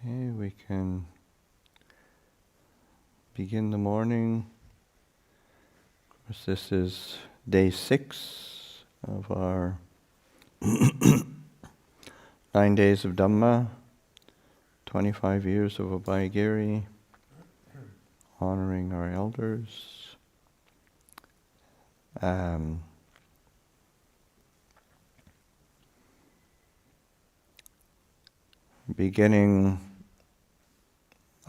Okay, we can begin the morning. Of course, this is day 6 of our 9 days of Dhamma, 25 years of Abhayagiri, honoring our elders. Beginning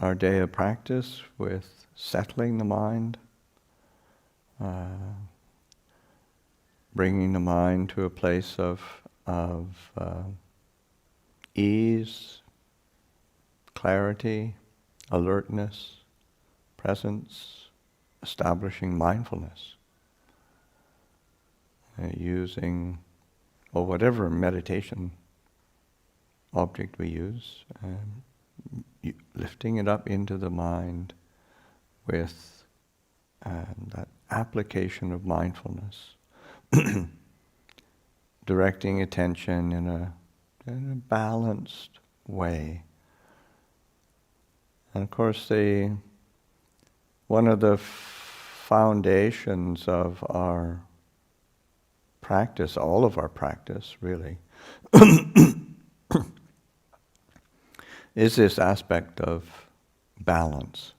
our day of practice with settling the mind, bringing the mind to a place of ease, clarity, alertness, presence, establishing mindfulness, using whatever meditation object we use, lifting it up into the mind with that application of mindfulness, directing attention in a balanced way. And of course, one of the foundations of our practice, all of our practice really, is this aspect of balance,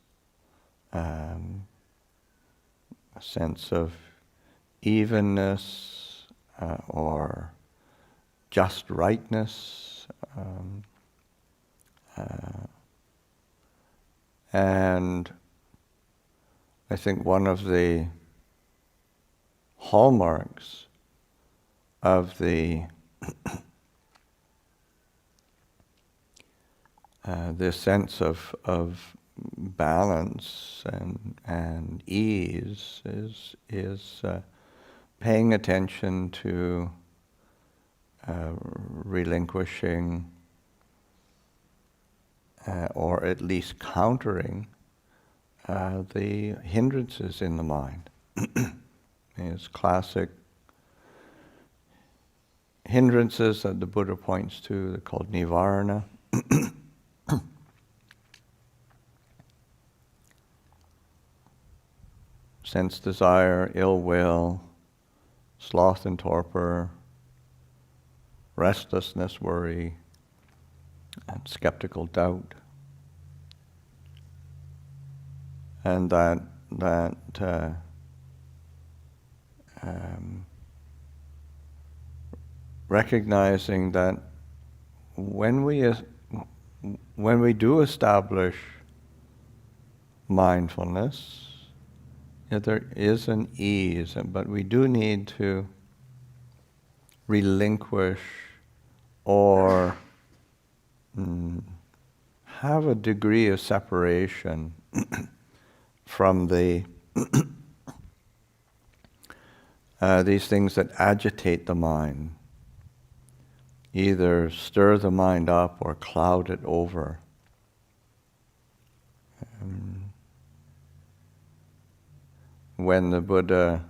a sense of evenness or just rightness, and I think one of the hallmarks of the this sense of balance and ease is paying attention to relinquishing or at least countering the hindrances in the mind. It's classic hindrances that the Buddha points to, they're called nivarana. Sense desire, ill will, sloth and torpor, restlessness, worry, and skeptical doubt. And that recognizing that when we do establish mindfulness, there is an ease, but we do need to relinquish or have a degree of separation from the these things that agitate the mind, either stir the mind up or cloud it over. When the Buddha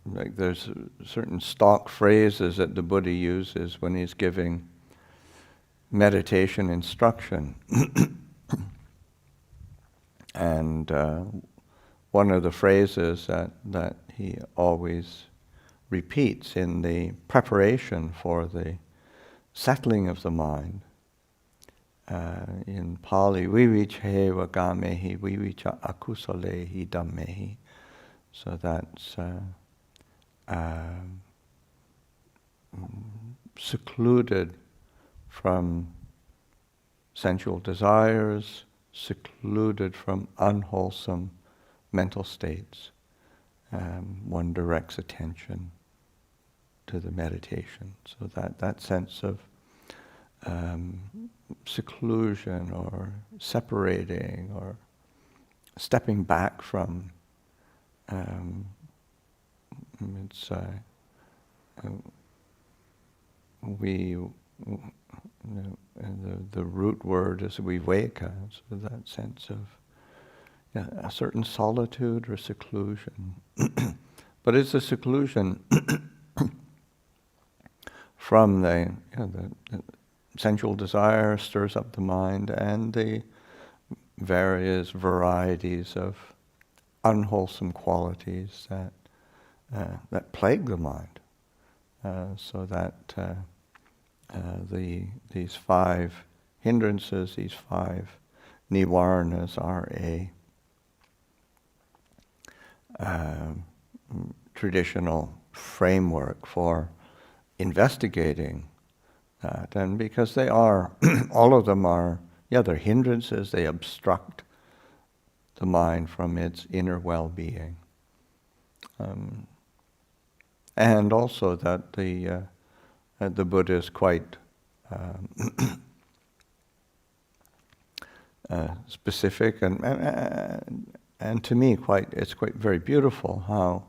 like there's certain stock phrases that the Buddha uses when he's giving meditation instruction. And one of the phrases that he always repeats in the preparation for the settling of the mind, in Pali, viviche vagamehi, vivicha akusalehi dhammehi. So that's secluded from sensual desires, secluded from unwholesome mental states. One directs attention to the meditation. So that sense of seclusion or separating or stepping back from the root word is viveka, so that sense of a certain solitude or seclusion. But it's a seclusion from the sensual desire stirs up the mind, and the various varieties of unwholesome qualities that plague the mind, so that these 5 hindrances, these 5 nivaranas, are a traditional framework for investigating that. And because they are, all of them are, they're hindrances, they obstruct the mind from its inner well-being. And also that the Buddha is quite specific, and to me it's quite very beautiful how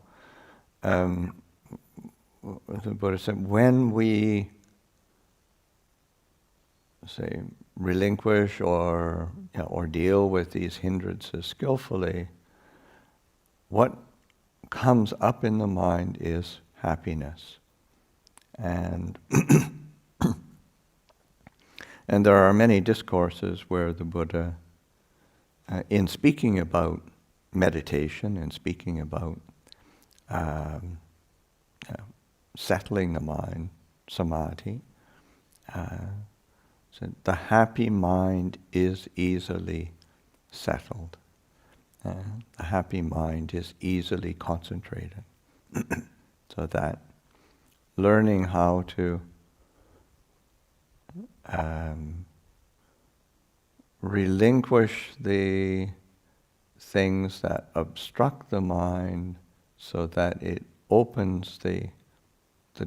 the Buddha said, when we say relinquish or deal with these hindrances skillfully, what comes up in the mind is happiness. And and there are many discourses where the Buddha, in speaking about meditation and speaking about settling the mind, samadhi, said the happy mind is easily settled. The happy mind is easily concentrated. So that learning how to relinquish the things that obstruct the mind so that it opens the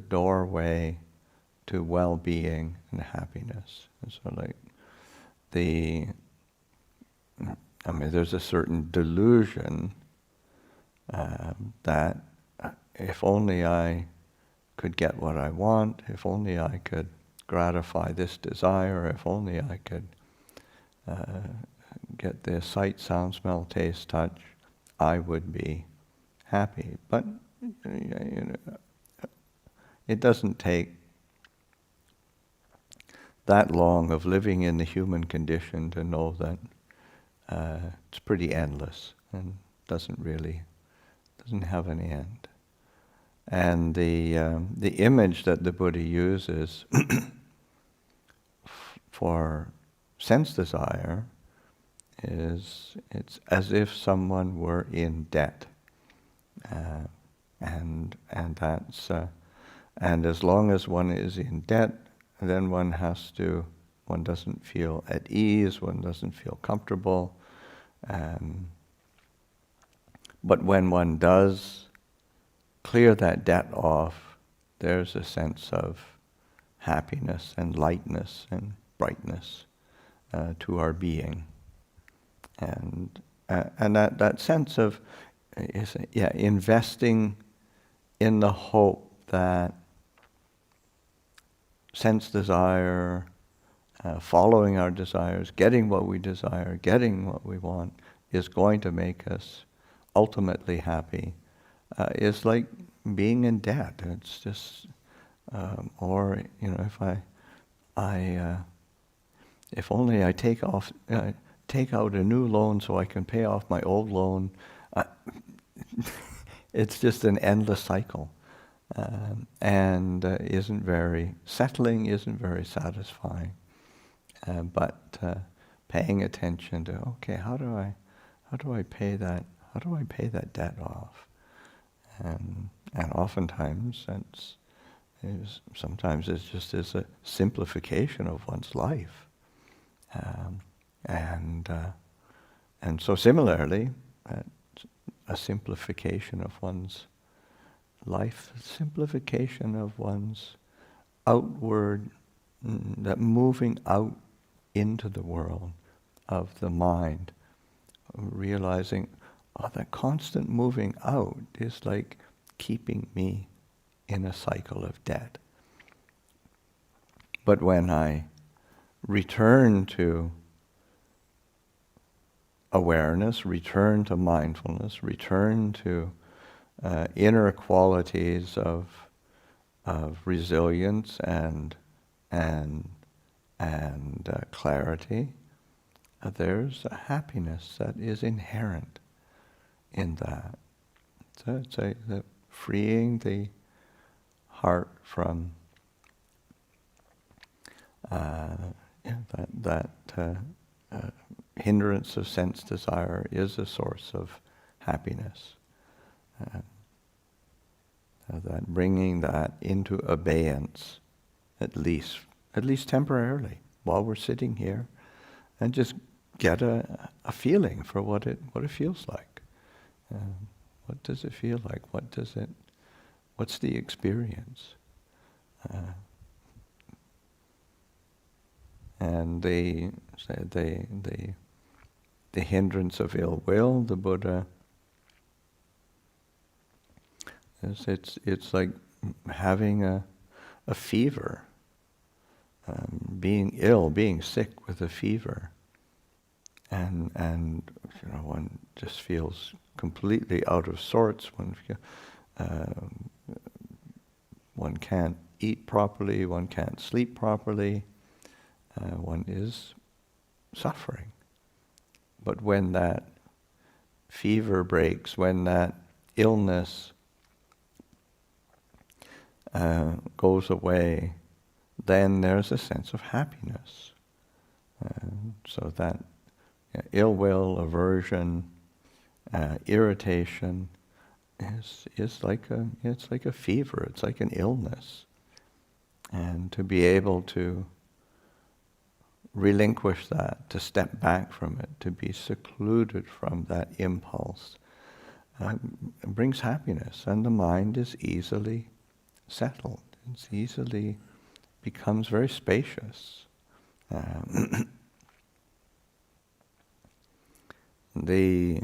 doorway to well-being and happiness. And so there's a certain delusion that if only I could get what I want, if only I could gratify this desire, if only I could get the sight, sound, smell, taste, touch, I would be happy. But it doesn't take that long of living in the human condition to know that it's pretty endless and doesn't have any end. And the image that the Buddha uses for sense desire is it's as if someone were in debt, and that's and as long as one is in debt, then one doesn't feel at ease, one doesn't feel comfortable. But when one does clear that debt off, there's a sense of happiness and lightness and brightness to our being, and that sense of investing in the hope that sense desire, following our desires, getting what we desire, getting what we want, is going to make us ultimately happy, is like being in debt. It's just, if only I take out a new loan so I can pay off my old loan. It's just an endless cycle, and isn't very settling, isn't very satisfying. But paying attention to, okay, how do I pay that? How do I pay that debt off? And oftentimes sometimes it's just as a simplification of one's life, and so similarly, a simplification of one's life, simplification of one's outward, that moving out into the world of the mind, realizing, that constant moving out is like keeping me in a cycle of debt. But when I return to awareness, return to mindfulness, return to inner qualities of of resilience and clarity, there's a happiness that is inherent in that. So it's the freeing the heart from hindrance of sense desire is a source of happiness. That bringing that into abeyance, at least temporarily, while we're sitting here, and just get a feeling for what it feels like. What does it feel like? What's the experience? And the hindrance of ill will, the Buddha, it's like having a fever, being ill, being sick with a fever, and one just feels completely out of sorts. One can't eat properly. One can't sleep properly. One is suffering. But when that fever breaks, when that illness goes away, then there's a sense of happiness. So that ill will, aversion, irritation is like a fever. It's like an illness, and to be able to relinquish that, to step back from it, to be secluded from that impulse, brings happiness, and the mind is easily settled. It's easily becomes very spacious. The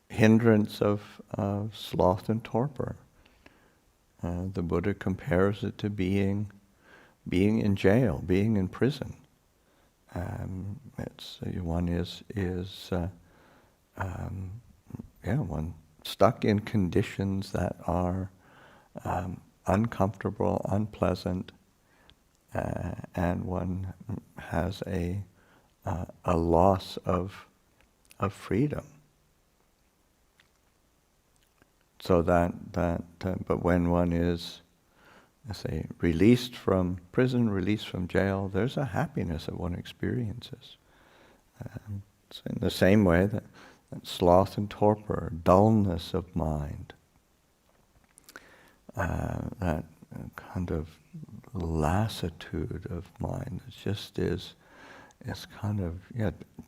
hindrance of sloth and torpor, the Buddha compares it to being in jail, being in prison. One stuck in conditions that are uncomfortable, unpleasant, and one has a loss of freedom. So but when one is, say, released from prison, released from jail, there's a happiness that one experiences. So in the same way that sloth and torpor, dullness of mind, that kind of lassitude of mind, it just is kind of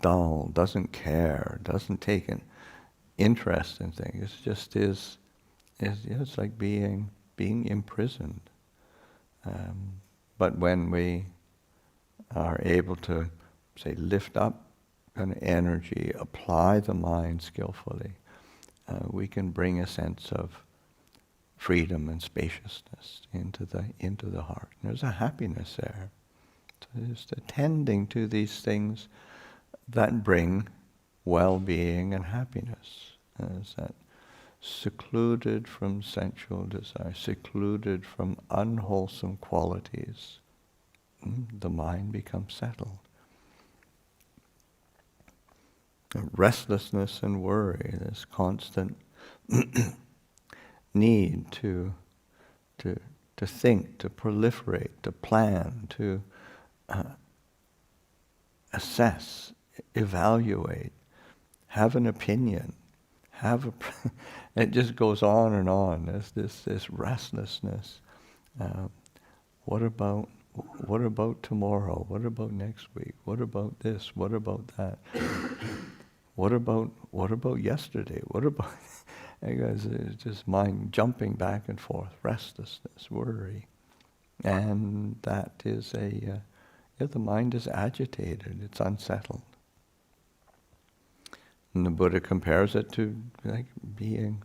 dull, doesn't care, doesn't take an interest in things. It just is it's like being imprisoned. But when we are able to, say, lift up kind of energy, apply the mind skillfully, we can bring a sense of freedom and spaciousness into the heart. And there's a happiness there. So just attending to these things that bring well-being and happiness. As that secluded from sensual desire, secluded from unwholesome qualities, the mind becomes settled. Restlessness and worry, this constant need to think, to proliferate, to plan, to assess, evaluate, have an opinion, it just goes on and on. There's this restlessness. What about tomorrow? What about next week? What about this? What about that? What about yesterday? What about? Because it's just mind jumping back and forth, restlessness, worry, and that is the mind is agitated. It's unsettled. And the Buddha compares it to like being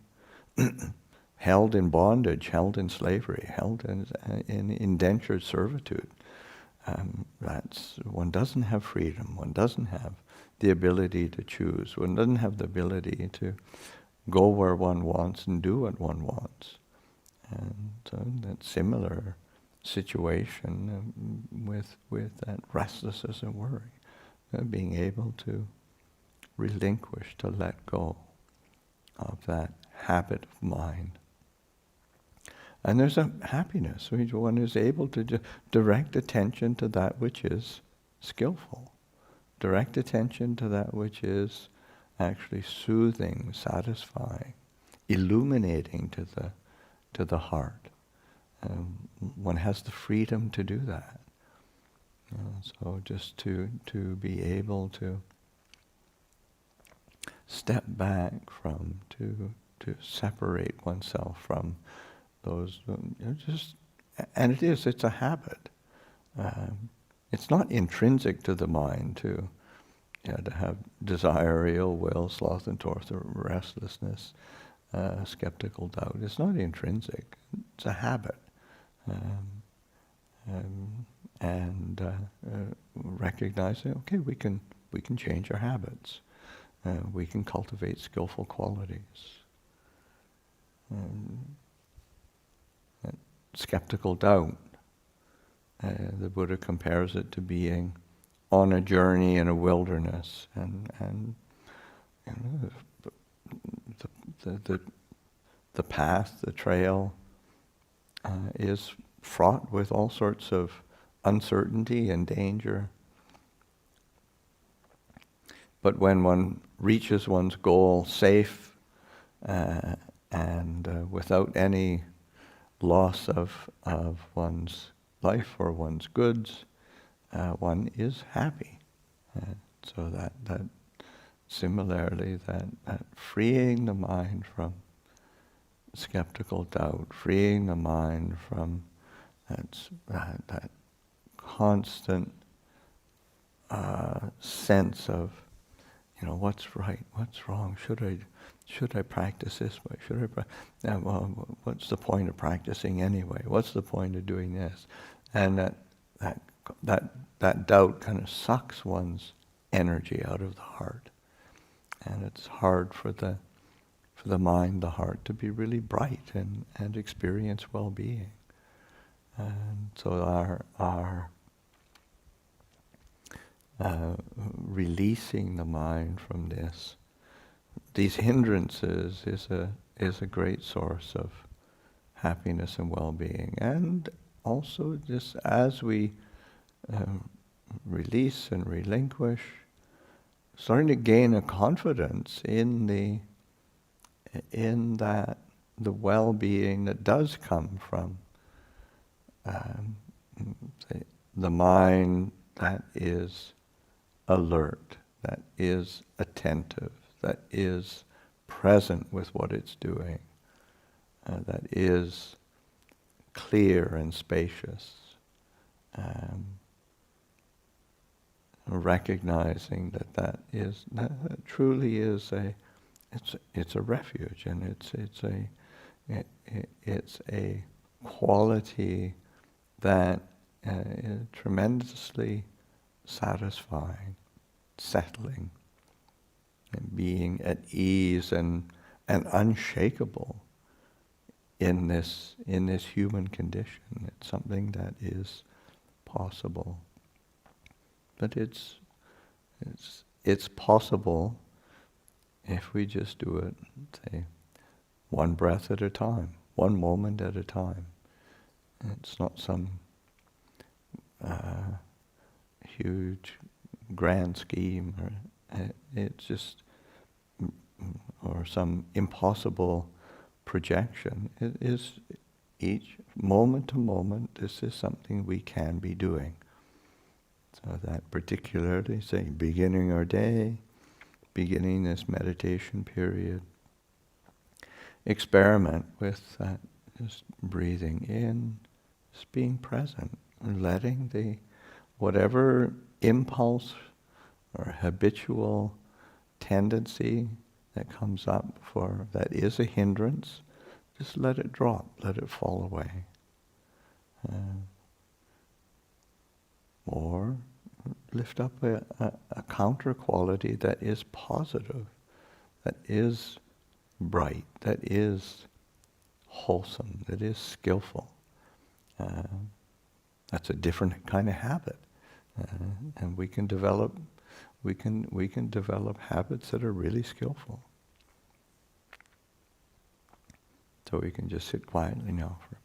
held in bondage, held in slavery, held in indentured servitude. One doesn't have freedom. One doesn't have the ability to choose. One doesn't have the ability to go where one wants and do what one wants. And so that similar situation with that restlessness and worry, being able to relinquish, to let go of that habit of mind. And there's a happiness when one is able to direct attention to that which is skillful, direct attention to that which is actually soothing, satisfying, illuminating to the heart. One has the freedom to do that. So just to be able to step back from, to separate oneself from those, it's a habit. It's not intrinsic to the mind to have desire, ill will, sloth and torpor, restlessness, skeptical doubt. It's not intrinsic. It's a habit. Recognizing, okay, we can change our habits. We can cultivate skillful qualities. Skeptical doubt. The Buddha compares it to being on a journey in a wilderness, and the path, the trail, is fraught with all sorts of uncertainty and danger. But when one reaches one's goal safe and without any loss of one's life or one's goods, one is happy. So that similarly, that freeing the mind from skeptical doubt, freeing the mind from that constant sense of, what's right, what's wrong, should I practice this way, well, what's the point of practicing anyway, what's the point of doing this? And that doubt kind of sucks one's energy out of the heart. And it's hard for the mind, the heart, to be really bright and experience well-being. And so our releasing the mind from these hindrances is a great source of happiness and well-being. And also, just as we release and relinquish, starting to gain a confidence in the well-being that does come from the mind that is alert, that is attentive, that is present with what it's doing, that is clear and spacious, recognizing that truly is it's a refuge, and it's a quality that is tremendously satisfying, settling, and being at ease and unshakable in this human condition. It's something that is possible, but it's possible if we just do it, say, one breath at a time, one moment at a time. It's not some huge grand scheme, or it's just, or some impossible projection. It is each moment to moment, this is something we can be doing. So that particularly, say, beginning our day, beginning this meditation period, experiment with that, just breathing in, just being present, and letting whatever impulse or habitual tendency that comes up that is a hindrance, just let it drop, let it fall away. Or lift up a counter quality that is positive, that is bright, that is wholesome, that is skillful. That's a different kind of habit, and we can develop habits that are really skillful. So we can just sit quietly now for